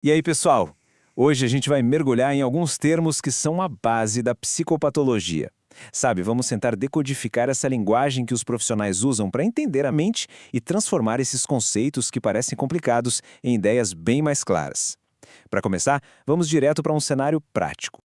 E aí, pessoal? Hoje a gente vai mergulhar em alguns termos que são a base da psicopatologia. Sabe, vamos tentar decodificar essa linguagem que os profissionais usam para entender a mente e transformar esses conceitos que parecem complicados em ideias bem mais claras. Para começar, vamos direto para um cenário prático.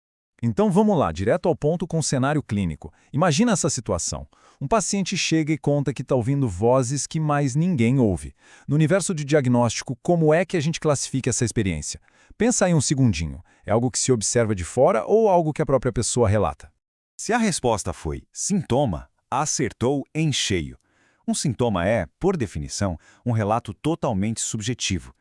Então vamos lá, direto ao ponto com o cenário clínico. Imagina essa situação. Um paciente chega e conta que está ouvindo vozes que mais ninguém ouve. No universo de diagnóstico, como é que a gente classifica essa experiência? Pensa aí um segundinho. É algo que se observa de fora ou algo que a própria pessoa relata? Se a resposta foi sintoma, acertou em cheio. Um sintoma é, por definição, um relato totalmente subjetivo.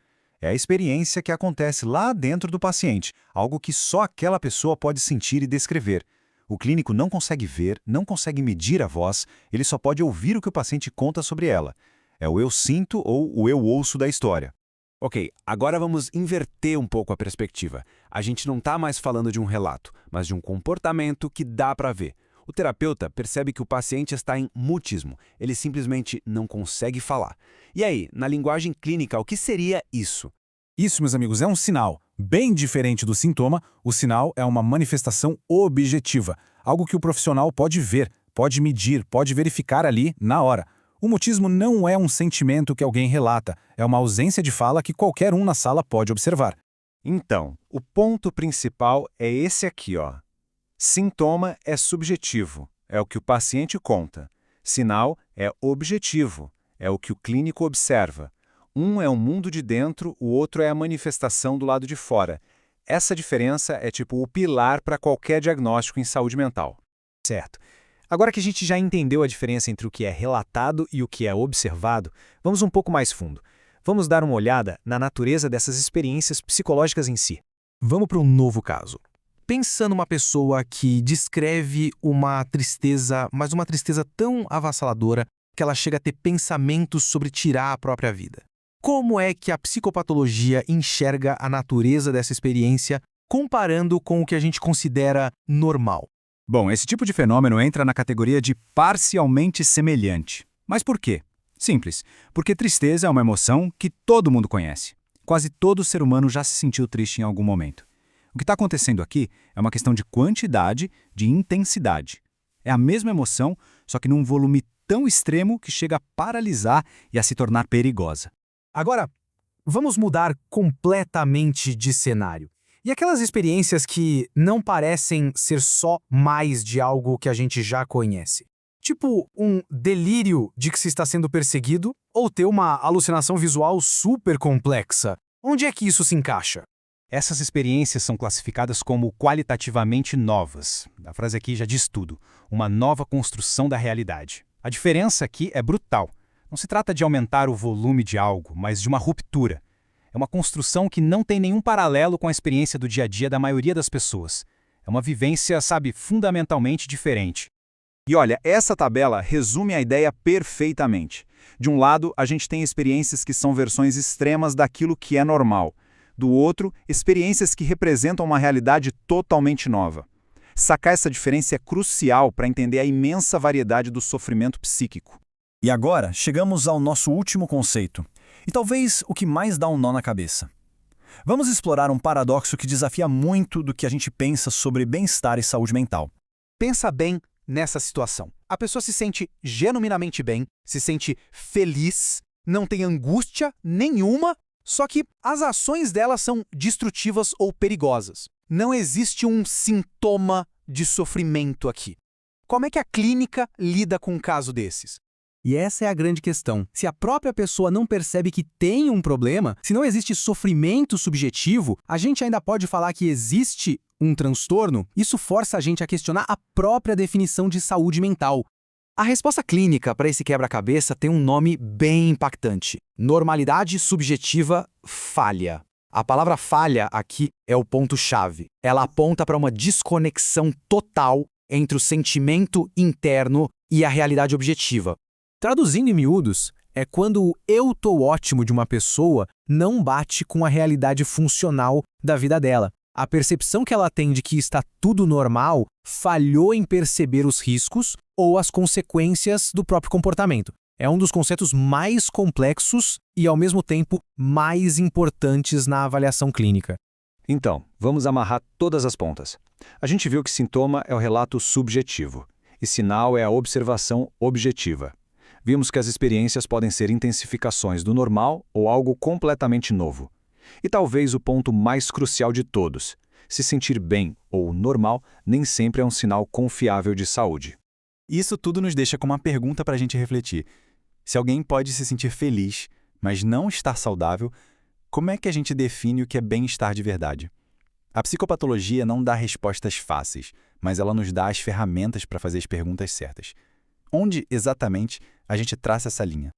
É a experiência que acontece lá dentro do paciente, algo que só aquela pessoa pode sentir e descrever. O clínico não consegue ver, não consegue medir a voz, ele só pode ouvir o que o paciente conta sobre ela. É o eu sinto ou o eu ouço da história. Ok, agora vamos inverter um pouco a perspectiva. A gente não está mais falando de um relato, mas de um comportamento que dá para ver. O terapeuta percebe que o paciente está em mutismo, ele simplesmente não consegue falar. E aí, na linguagem clínica, o que seria isso? Isso, meus amigos, é um sinal. Bem diferente do sintoma, o sinal é uma manifestação objetiva, algo que o profissional pode ver, pode medir, pode verificar ali, na hora. O mutismo não é um sentimento que alguém relata, é uma ausência de fala que qualquer um na sala pode observar. Então, o ponto principal é esse aqui, ó. Sintoma é subjetivo, é o que o paciente conta. Sinal é objetivo, é o que o clínico observa. Um é o mundo de dentro, o outro é a manifestação do lado de fora. Essa diferença é tipo o pilar para qualquer diagnóstico em saúde mental. Certo. Agora que a gente já entendeu a diferença entre o que é relatado e o que é observado, vamos um pouco mais fundo. Vamos dar uma olhada na natureza dessas experiências psicológicas em si. Vamos para um novo caso. Pensa numa pessoa que descreve uma tristeza, mas uma tristeza tão avassaladora que ela chega a ter pensamentos sobre tirar a própria vida. Como é que a psicopatologia enxerga a natureza dessa experiência comparando com o que a gente considera normal? Bom, esse tipo de fenômeno entra na categoria de parcialmente semelhante. Mas por quê? Simples, porque tristeza é uma emoção que todo mundo conhece. Quase todo ser humano já se sentiu triste em algum momento. O que está acontecendo aqui é uma questão de quantidade, de intensidade. É a mesma emoção, só que num volume tão extremo que chega a paralisar e a se tornar perigosa. Agora, vamos mudar completamente de cenário. E aquelas experiências que não parecem ser só mais de algo que a gente já conhece? Tipo um delírio de que se está sendo perseguido ou ter uma alucinação visual super complexa. Onde é que isso se encaixa? Essas experiências são classificadas como qualitativamente novas. A frase aqui já diz tudo. Uma nova construção da realidade. A diferença aqui é brutal. Não se trata de aumentar o volume de algo, mas de uma ruptura. É uma construção que não tem nenhum paralelo com a experiência do dia a dia da maioria das pessoas. É uma vivência, sabe, fundamentalmente diferente. E olha, essa tabela resume a ideia perfeitamente. De um lado, a gente tem experiências que são versões extremas daquilo que é normal. Do outro, experiências que representam uma realidade totalmente nova. Sacar essa diferença é crucial para entender a imensa variedade do sofrimento psíquico. E agora, chegamos ao nosso último conceito. E talvez o que mais dá um nó na cabeça. Vamos explorar um paradoxo que desafia muito do que a gente pensa sobre bem-estar e saúde mental. Pensa bem nessa situação. A pessoa se sente genuinamente bem, se sente feliz, não tem angústia nenhuma, só que as ações dela são destrutivas ou perigosas. Não existe um sintoma de sofrimento aqui. Como é que a clínica lida com um caso desses? E essa é a grande questão. Se a própria pessoa não percebe que tem um problema, se não existe sofrimento subjetivo, a gente ainda pode falar que existe um transtorno? Isso força a gente a questionar a própria definição de saúde mental. A resposta clínica para esse quebra-cabeça tem um nome bem impactante: normalidade subjetiva falha. A palavra falha aqui é o ponto-chave. Ela aponta para uma desconexão total entre o sentimento interno e a realidade objetiva. Traduzindo em miúdos, é quando o eu tô ótimo de uma pessoa não bate com a realidade funcional da vida dela. A percepção que ela tem de que está tudo normal falhou em perceber os riscos ou as consequências do próprio comportamento. É um dos conceitos mais complexos e, ao mesmo tempo, mais importantes na avaliação clínica. Então, vamos amarrar todas as pontas. A gente viu que sintoma é o relato subjetivo e sinal é a observação objetiva. Vimos que as experiências podem ser intensificações do normal ou algo completamente novo. E talvez o ponto mais crucial de todos: se sentir bem ou normal nem sempre é um sinal confiável de saúde. Isso tudo nos deixa com uma pergunta para a gente refletir. Se alguém pode se sentir feliz, mas não estar saudável, como é que a gente define o que é bem-estar de verdade? A psicopatologia não dá respostas fáceis, mas ela nos dá as ferramentas para fazer as perguntas certas. Onde, exatamente, a gente traça essa linha?